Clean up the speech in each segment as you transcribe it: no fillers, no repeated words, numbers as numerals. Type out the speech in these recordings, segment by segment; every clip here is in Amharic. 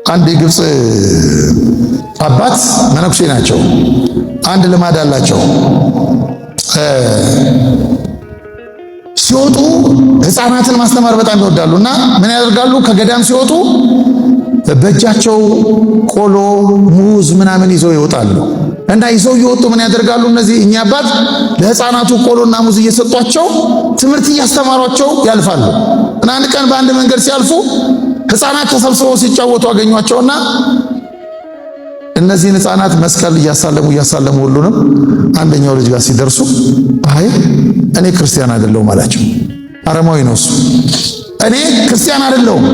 አንድ የግብፅ አባት መነኩሴ ናቸው። አንድ ልማድ አላቸው። ሲወጡ ሕፃናትን ማስተማር በጣም ይወዳሉና ምን ያደርጋሉ? ከገዳም ሲወጡ በእጃቸው ቆሎ፣ ሙዝ ምናምን ይዘው ይወጣሉ። እና ይዘው እየወጡ ምን ያደርጋሉ? እነዚህ እኛ አባት ለሕፃናቱ ቆሎና ሙዝ እየሰጧቸው ትምህርት እያስተማሯቸው ያልፋሉ። እና አንድ ቀን በአንድ መንገድ ሲያልፉ ሕፃናት ተሰብስበው ሲጫወቱ አገኟቸውና እነዚህን ሕፃናት መስቀል እያሳለሙ ሁሉንም አንደኛው ልጅ ጋር ሲደርሱ አይ እኔ ክርስቲያን አይደለሁም አላቸው። አረማዊ ነው እሱ። እኔ ክርስቲያን አይደለሁም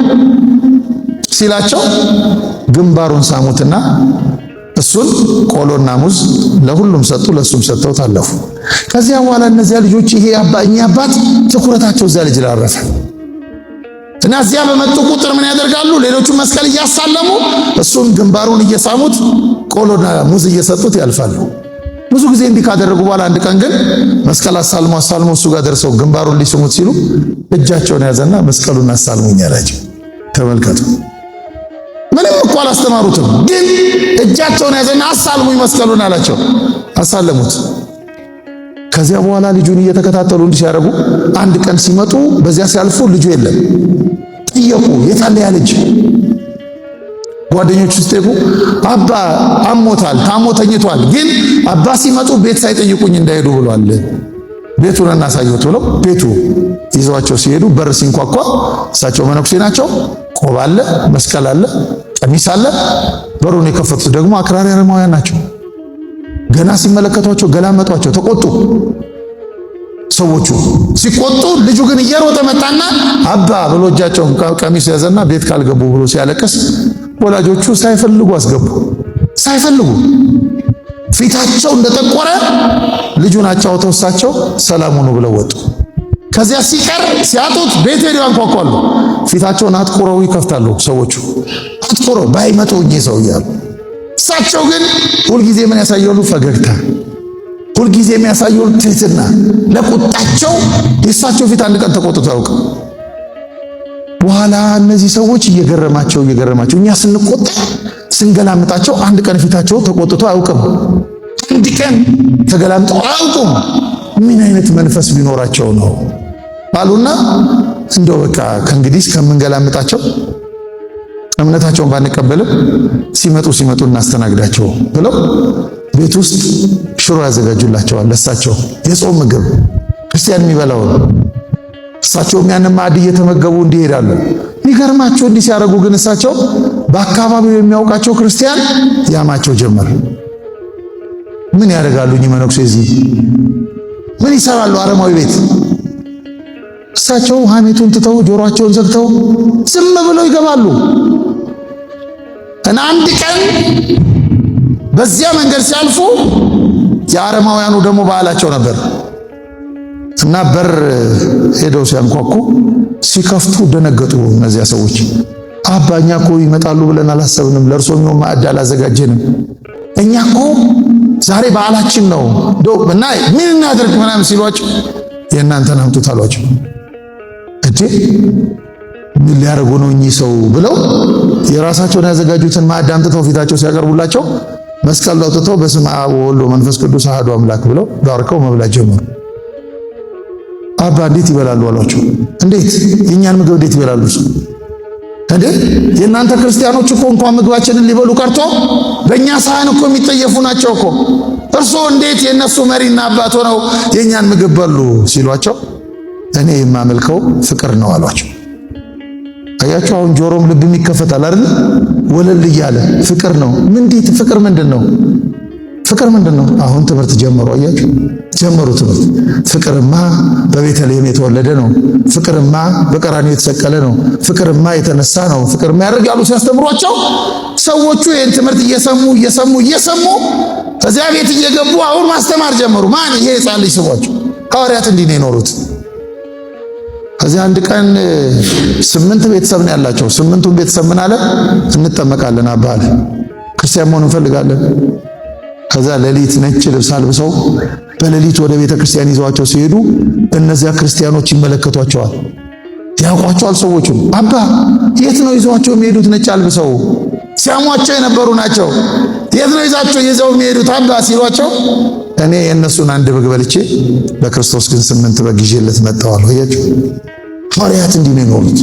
ሲላቸው ግንባሩን ሳሙትና እሱን ቆሎና ሙዝ ለሁሉም ሰጡ፣ ለሱም ሰጥተው ታለፉ። ከዚያ በኋላ እነዚያ ልጆች እኛ አባት ትኩረታቸው እዚያ ልጅ ላይ አረፈ እና እዚያ በመጡ ቁጥር ምን ያደርጋሉ? ሌሎቹ መስቀል እያሳለሙ እሱን ግንባሩን እየሳሙት ቆሎና ሙዝ እየሰጡት ያልፋሉ። ብዙ ጊዜ እንዲህ ካደረጉ በኋላ አንድ ቀን ግን መስቀል አሳልሞ እሱ ጋር ደርሰው ግንባሩን ሊስሙት ሲሉ እጃቸውን ያዘና መስቀሉን አሳልሙኝ አላቸው። ተመልከቱ። ምንም እኮ አላስተማሩትም፣ ግን እጃቸውን ያዘና አሳልሙኝ መስቀሉን አላቸው። አሳለሙት። ከዚያ በኋላ ልጁን እየተከታተሉ እንዲህ ሲያደርጉ አንድ ቀን ሲመጡ በዚያ ሲያልፉ ልጁ የለም። ጠየቁ፣ የታለ ያ ልጅ? ጓደኞቹ ሲጠይቁ አባ አሞታል፣ ታሞ ተኝቷል፣ ግን አባ ሲመጡ ቤት ሳይጠይቁኝ እንዳይሄዱ ብሏል፣ ቤቱን እናሳየት ብለው ቤቱ ይዘዋቸው ሲሄዱ በር ሲንኳኳ እሳቸው መነኩሴ ናቸው። ቆብ አለ፣ መስቀል አለ፣ ቀሚስ አለ። በሩን የከፈቱት ደግሞ አክራሪ አረማውያን ናቸው። ገና ሲመለከቷቸው ገላመጧቸው፣ ተቆጡ። ሰዎቹ ሲቆጡ ልጁ ግን እየሮጠ መጣና አባ ብሎ እጃቸውን ቀሚስ ያዘና ቤት ካልገቡ ብሎ ሲያለቅስ ወላጆቹ ሳይፈልጉ አስገቡ። ሳይፈልጉ ፊታቸው እንደጠቆረ ልጁን አጫውተው እሳቸው ሰላም ሁኑ ብለው ወጡ። ከዚያ ሲቀር ሲያጡት ቤት ሄደው አንኳኳሉ። ፊታቸውን አጥቁረው ይከፍታሉ። ሰዎቹ አጥቁረው ባይመጡ ሰው እያሉ እሳቸው ግን ሁልጊዜ ምን ያሳያሉ? ፈገግታ። ሁልጊዜ የሚያሳየው ትህትና። ለቁጣቸው የእሳቸው ፊት አንድ ቀን ተቆጥቶ አያውቅም። በኋላ እነዚህ ሰዎች እየገረማቸው እኛ ስንቆጣ ስንገላምጣቸው አንድ ቀን ፊታቸው ተቆጥቶ አያውቅም። አንድ ቀን ተገላምጠው አያውቁም። ምን አይነት መንፈስ ቢኖራቸው ነው አሉና እንደው በቃ ከእንግዲህ እስከምንገላምጣቸው እምነታቸውን ባንቀበልም ሲመጡ እናስተናግዳቸው ብለው ቤት ውስጥ ሽሮ ያዘጋጁላቸዋል። ለእሳቸው የጾም ምግብ ክርስቲያን የሚበላው እሳቸውም ያንን ማዕድ እየተመገቡ እንዲሄዳሉ። የሚገርማቸው እንዲህ ሲያደርጉ ግን እሳቸው በአካባቢው የሚያውቃቸው ክርስቲያን ያማቸው ጀመር። ምን ያደርጋሉ እኚህ መነኩሴ እዚህ? ምን ይሰራሉ አረማዊ ቤት? እሳቸው ሐሜቱን ትተው ጆሮአቸውን ዘግተው ዝም ብለው ይገባሉ። እና አንድ ቀን በዚያ መንገድ ሲያልፉ የአረማውያኑ ደግሞ በዓላቸው ነበር እና በር ሄደው ሲያንኳኩ ሲከፍቱ ደነገጡ። እነዚያ ሰዎች አባ እኛ እኮ ይመጣሉ ብለን አላሰብንም፣ ለእርሶ የሚሆን ማዕድ አላዘጋጀንም። እኛ እኮ ዛሬ በዓላችን ነው እና ምን እናድርግ ምናምን ሲሏቸው የእናንተን አምጡት አሏቸው። እጄ ምን ሊያደርጉ ነው እኚህ ሰው ብለው የራሳቸውን ያዘጋጁትን ማዕድ አምጥተው ፊታቸው ሲያቀርቡላቸው መስቀል አውጥተው በስመ አብ ወወልድ ወመንፈስ ቅዱስ አሐዱ አምላክ ብለው ባርከው መብላት ጀመሩ። አባ እንዴት ይበላሉ አሏቸው። እንዴት የእኛን ምግብ እንዴት ይበላሉ? እንዴ የእናንተ ክርስቲያኖች እኮ እንኳን ምግባችንን ሊበሉ ቀርቶ በእኛ ሳህን እኮ የሚጠየፉ ናቸው እኮ። እርሶ እንዴት የእነሱ መሪና አባት ሆነው የእኛን ምግብ በሉ ሲሏቸው እኔ የማመልከው ፍቅር ነው አሏቸው። አያችሁ አሁን ጆሮም ልብም ይከፈታል አይደል? ወለል እያለ ፍቅር ነው። እንዴት ፍቅር ምንድን ነው? ፍቅር ምንድን ነው? አሁን ትምህርት ጀመሩ። አያችሁ ጀመሩ ትምህርት። ፍቅርማ በቤተልሔም የተወለደ ነው። ፍቅርማ በቀራንዮ የተሰቀለ ነው። ፍቅርማ የተነሳ ነው። ፍቅርማ ያደርጋሉ ሲያስተምሯቸው ሰዎቹ ይህን ትምህርት እየሰሙ ከዚያ ቤት እየገቡ አሁን ማስተማር ጀመሩ። ማን? ይሄ ሕፃን ልጅ ስሟቸው። ሐዋርያት እንዲህ ነው የኖሩት። ከዚያ አንድ ቀን 8 ቤተሰብ ነው ያላቸው። 8ቱን ቤተሰብ ምን አለ? እንጠመቃለን አባ አለ። ክርስቲያን መሆን እንፈልጋለን። ከዛ ሌሊት ነጭ ልብስ አልብሰው በሌሊት ወደ ቤተ ክርስቲያን ይዘዋቸው ሲሄዱ እነዚያ ክርስቲያኖች ይመለከቷቸዋል፣ ያውቋቸዋል። ሰዎቹ አባ የት ነው ይዘዋቸው የሚሄዱት ነጭ አልብሰው ሲያሟቸው የነበሩ ናቸው። የት ነው ይዘው የሚሄዱት አባ ሲሏቸው እኔ የእነሱን አንድ በግ በልቼ ለክርስቶስ ግን 8 በግ ይዤለት መጣሁ አሉ። አያችሁ ሐዋርያት እንዲህ ነው የኖሩት።